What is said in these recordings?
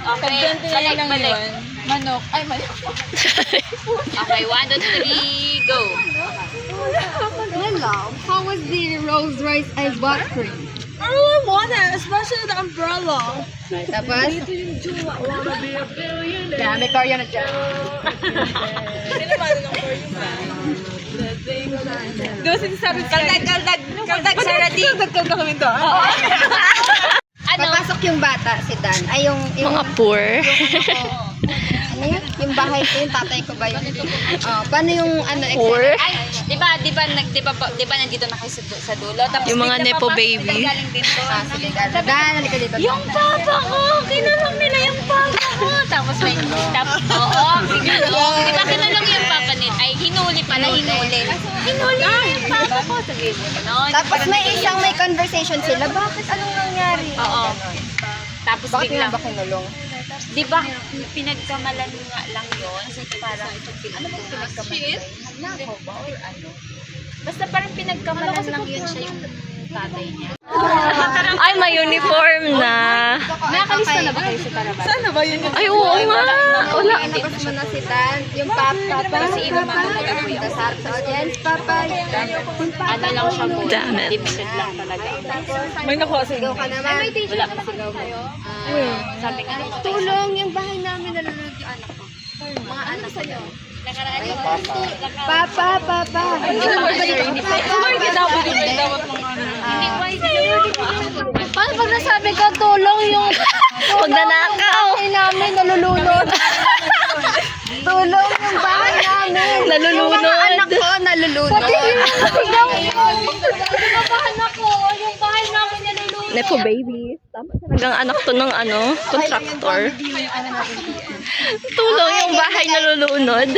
Okay, balik. Manok. Ay, manok. Okay, 1, 2, 3, go. Hello, how was the Rolls Royce I bought for you? I really want it, especially the umbrella. Tapos? Yeah, may karya na dyan. Sino ba rin ang for you, man? Di ba sinasabi kaldag, Sarah D. Kaldag kami to. Papasok yung bata, si Dan. Ay, yung Mga poor. ano yun? Yung bahay ko, yung tatay ko ba yun? Paano yung ano, Poor? Ay, di ba nandito na kayo sa dulo? Tapos Yung mga bigla nepo papasok baby. sila galing dito. Sige, Dan. Dan, halika dito. Yung papa ko! Kinulong nila yung papa ko! Tapos may, oo, kinulong. Di ba kinulong yung papa nila? Ay, hinuli pala, hinuli. Hinuli yung papa ko. Sabi mo, gano'n. Tapos may conversation sila. Bakit? Anong nangyari? Oo. Tapos Bakit nga bigla, ba kinulong? di ba, pinagkamalan nga lang yun. Parang, ano ba pinagkamalan? Nako ba or ano? Basta parang pinagkamalan lang yun siya yung tatay niya. Ay, may uniform na. Nakakalista na ba kayo sa Tarabas? Saan na ba yun? Ay, oo nga. Wala. Nabas mo na si Dan. Yung papa. Si Ino Mama. Sa audience, papa. Ano lang siya po. Damn it. Limited lang talaga. May nakuha sa Sigaw inyo. ka naman. Wala pa sigaw kayo. Sabi nga nung Tulong yung bahay namin nalulod yung anak ko. mga anak sa'yo. Nakaraan yung Papa, papa. Paano pag nasabi ko tulong yung Pag nanakaw. bahay namin nalulunod? Tulong yung bahay namin. Nalulunod. Yung mga anak ko nalulunod. Nepo baby. Tama talagang anak to ng contractor. Tulong yung bahay nalulunod.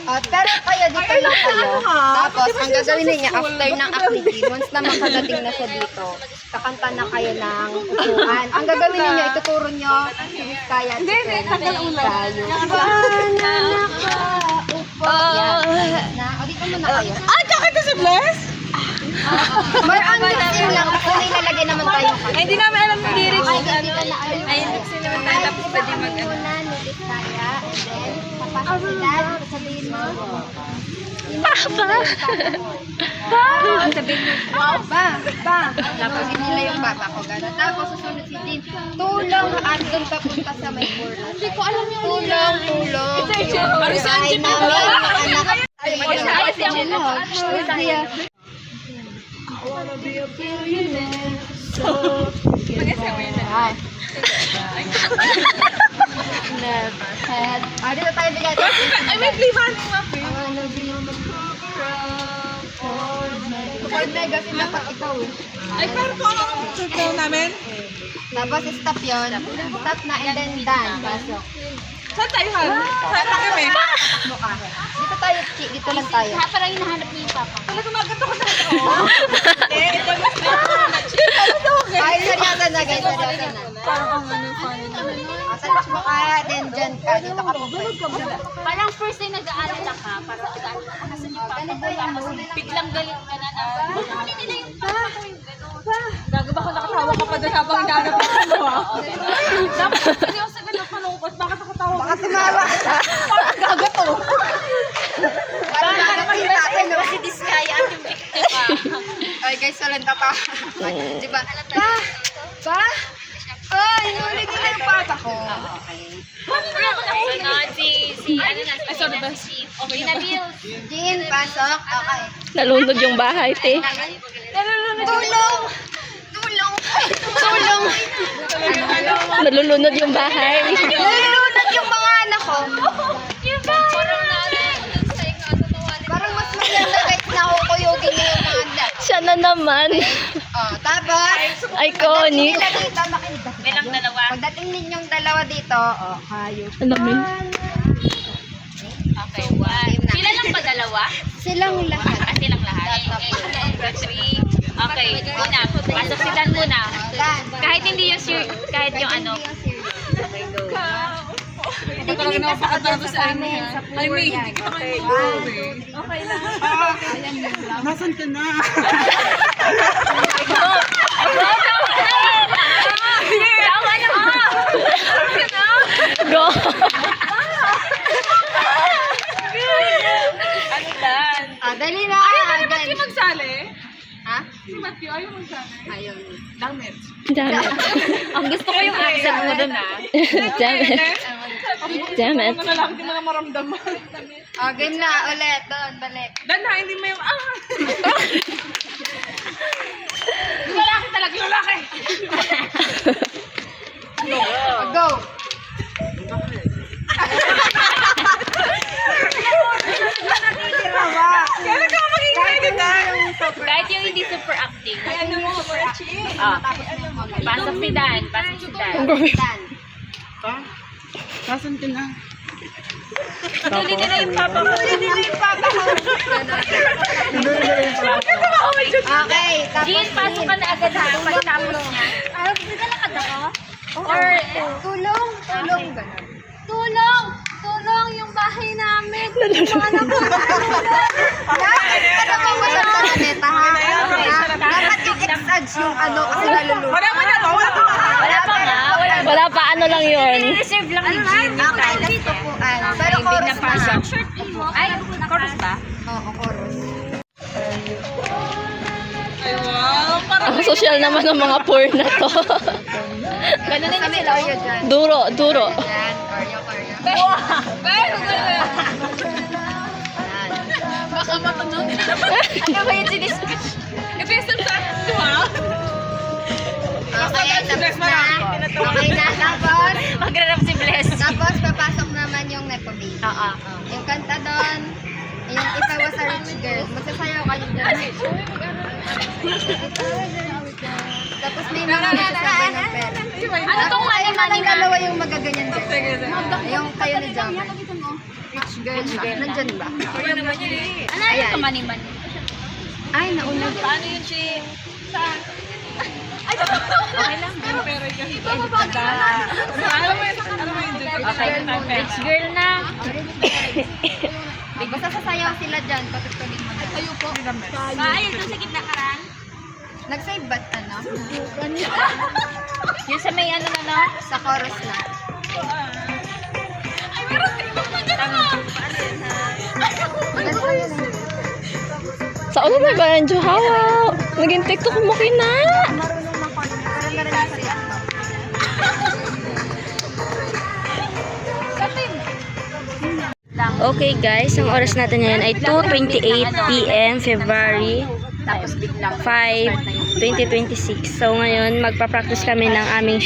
Pero kayo, dito lang kayo. Tapos, ang gagawin ninyo, after ng activity, once na makagating na siya dito, kakanta na kayo ng upuan. Ang gagawin ninyo, ituturo nyo si Miss Kaya. Hindi, tagal ulo. Kayo. Na nakaupo. Yan. O, dito muna kayo. Ay, kakanta si Bless? More on mixing lang, kasi may lalagay naman tayo. Ay, hindi namin alam yung lyrics. Ay, mixing naman tayo, tapos pwede mag-ano. Muna, ni Miss Kaya, and then, papasok si Dad, sabihin mo. Papa. Sabihin mo, wow, ba. Tapos nila yung papa ko, gano'n. Tapos susunod si Jean, tulong at doon ka punta sa may board. Hindi ko alam yung tulong. Bahay namin, anak. Ay, si Jean. Never had. Dito tayo bigay. Ay, may plihan mo nga, Pin. Ford Mega, dapat ikaw eh. Ay, pero kung ano ang tutorial namin? Tapos stop yun. Stop na and then done. Pasok. Saan tayo, Han? Saan na kami? Mukha. Dito tayo, Chi. Dito lang tayo. parang hinahanap niyo yung papa. Talaga maganda ko na ito. Eh, ito na. Ay, seryoso na guys. Seryoso na. Parang ang ano, funny naman. Touch mo ka, then dyan ka. Dito ka po. Parang first time nag-aalala ka, parang nag-aalala ka, nasan yung papa ko, tapos biglang galit ka na kunin nila yung papa ko yung gano'n. Gago ba kung nakatawa ka pa doon habang hinahanap mo? Dapat seryoso ka na palungkot. Bakit nakatawa ka? Baka tumawa. Gago to. Parang nakakayo natin, no? Si Diskaya at yung biktima. Ay guys, walang tatawa. Diba? Pa? Ay, huli ko na yung papa ko. Sunod, si Nabil. Jean, pasok. Okay. Nalunod yung bahay, te. Tulong! Tulong! Tulong! Nalulunod yung bahay. Nalulunod yung mga anak ko. Parang mas maganda guys na kukuyugin niyo yung mga anak. Siya na naman. Tapos, Iconic. pagdating dito, makinig kasi. Bilang dalawa. Pagdating ninyong dalawa dito, hayop. Alamin. Okay, one. Sila lang ba dalawa? Silang lahat. Silang lahat. Okay, three. Okay, una. Pasok si Dan muna. Kahit hindi yung kahit yung ano. Okay, go. Ito talaga napakatalo sa amin. Ay, may hindi kita kayo. Okay lang. Nasaan ka na? Damn it. Ang gusto ko yung accent mo dun ah. Damn it. Damn it. Ano lang, hindi mo na maramdaman. Okay na, ulit. Doon, balik. Dan ha, hindi mo yung Lalaki talaga, lalaki! Go! Kailan ka magiging ready na? Kahit yung hindi super acting. Ano mo, super chill. Pasok si Dan. Pasok si Dan. Dan. Kasan ka na? Ulitin na yung papa ko. Okay, tapos Jean, pasok ka na agad ha. Pagtapos niya. Naglalakad ako? Or, tulong, tulong, gano'n. Tulong! Tulong yung bahay namin! Yung mga anak ko! Ano ba masyad ka na neta, ha? Dapat yung ex-ads yung ano, kasi nalulunod. Wala mo na ba? Wala pa ba? Wala pa nga. Wala pa. Wala pa, ano lang yun. Reserve lang ni Jean. Okay, last po po. Pero chorus na. Ay, chorus ba? Oo, chorus. Ay, wow. Parang Ang social naman ng mga poor na to. Ganun din Kami sila. choreo dyan. Duro, duro. Yan, choreo, choreo. Baka matunog. Ano ba yung sinisquash? Episode sa ha? Okay, tapos na. Okay na, tapos. Mag-rap si Bless. Tapos, papasok naman yung Nepo Baby. Oo. Yung kanta doon, yung If I Was a Rich Girl, magsasayaw kayo dyan. Tapos may mga magsasabay ng pera. Ano tong mani-mani na? Dalawa yung magaganyan dyan. Sige, sige. Yung kayo ni Jammer. Rich Girl ba? Nandyan ba? Ano yung ito mani-mani? Ay, nauna. Paano yun si... Saan? Okay lang. Pero dyan. Ano mo yun? Ano mo yun? Okay. Rich girl na. Basta sasayaw sila dyan, patutulin mo na. Ayaw po. Ayun doon sa gitna karan. Nag-save ba't ano? Yung sa may ano na no? Sa chorus na. Sa ulo na ba ng Johawa? Naging TikTok mo kina. Marunong na chorus. Pero meron na sa laptop. Okay guys, ang oras natin ngayon ay 2:28 PM, February Tapos biglang 5, 2026. So ngayon, magpa-practice kami ng aming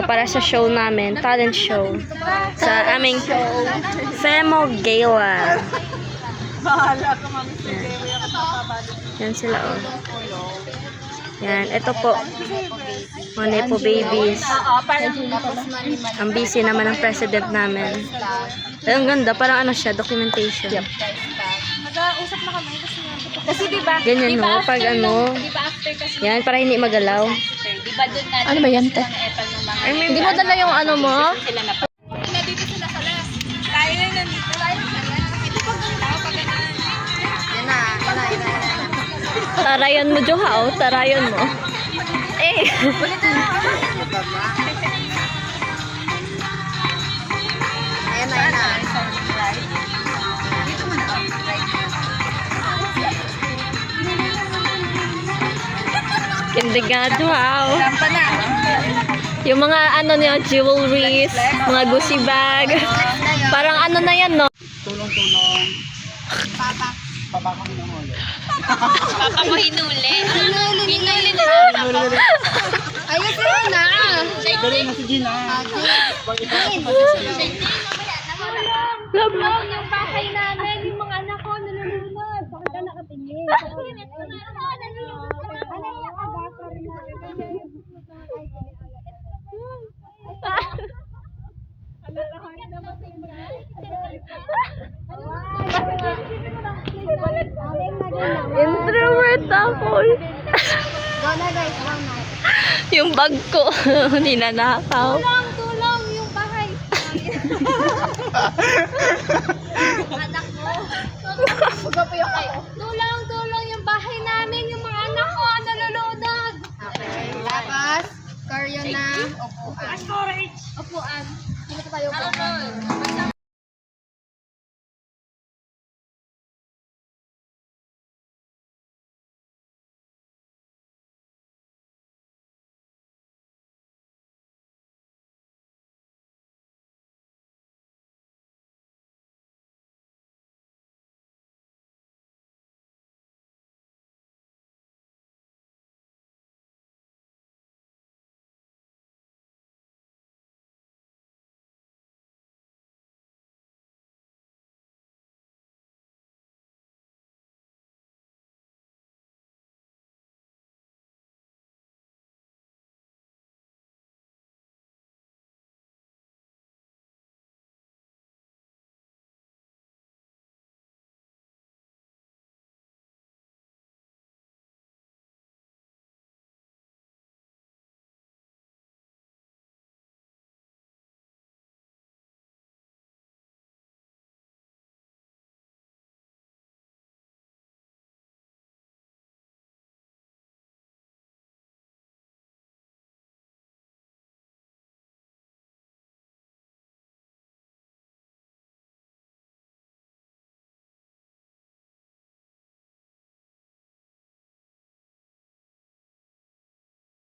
para sa show namin, talent show. Sa aming Femo Gala. Bahala ka, mami. Yan sila oh. Yan, ito po. Mga Nepo babies. Tapos mani-mani. Ang busy naman ng president namin. Ay, ang ganda, parang ano siya, documentation. Mag-uusap na kami kasi di ba? Ganyan no, pag ano. Di ba after kasi Yan, para hindi magalaw. di ba doon natin Ano ba yan, te? epal ng mga Hindi mo dala yung ano mo? sila na Nandito sila sa last. Tayo na nandito. Tayo na sa last. Ito pag ganun. Yan na, yan na, yan na, yan na. Tarayan mo, Joha, oh. Tarayan mo. Eh. Ayan na, yan na. Kindigado, wow. Rampa na. Yung mga ano niya, jewelries, mga Gucci bag. Parang ano na yan, no? Papa. Papa mo hinuli. Hinuli na. Ayos na na. Dali na si Gina. Love mo. Yung bahay namin, yung mga anak ko, nalulunod. Bakit ka nakatingin? Introvert ako. Go na guys, go na. Yung bag ko, ninanakaw. Tulong yung bahay. Anak ko. Tulong yung bahay namin, yung mga anak ko, nalulunod. Okay, tapos, choreo na, upuan. Upuan. Hindi ko tayo upuan.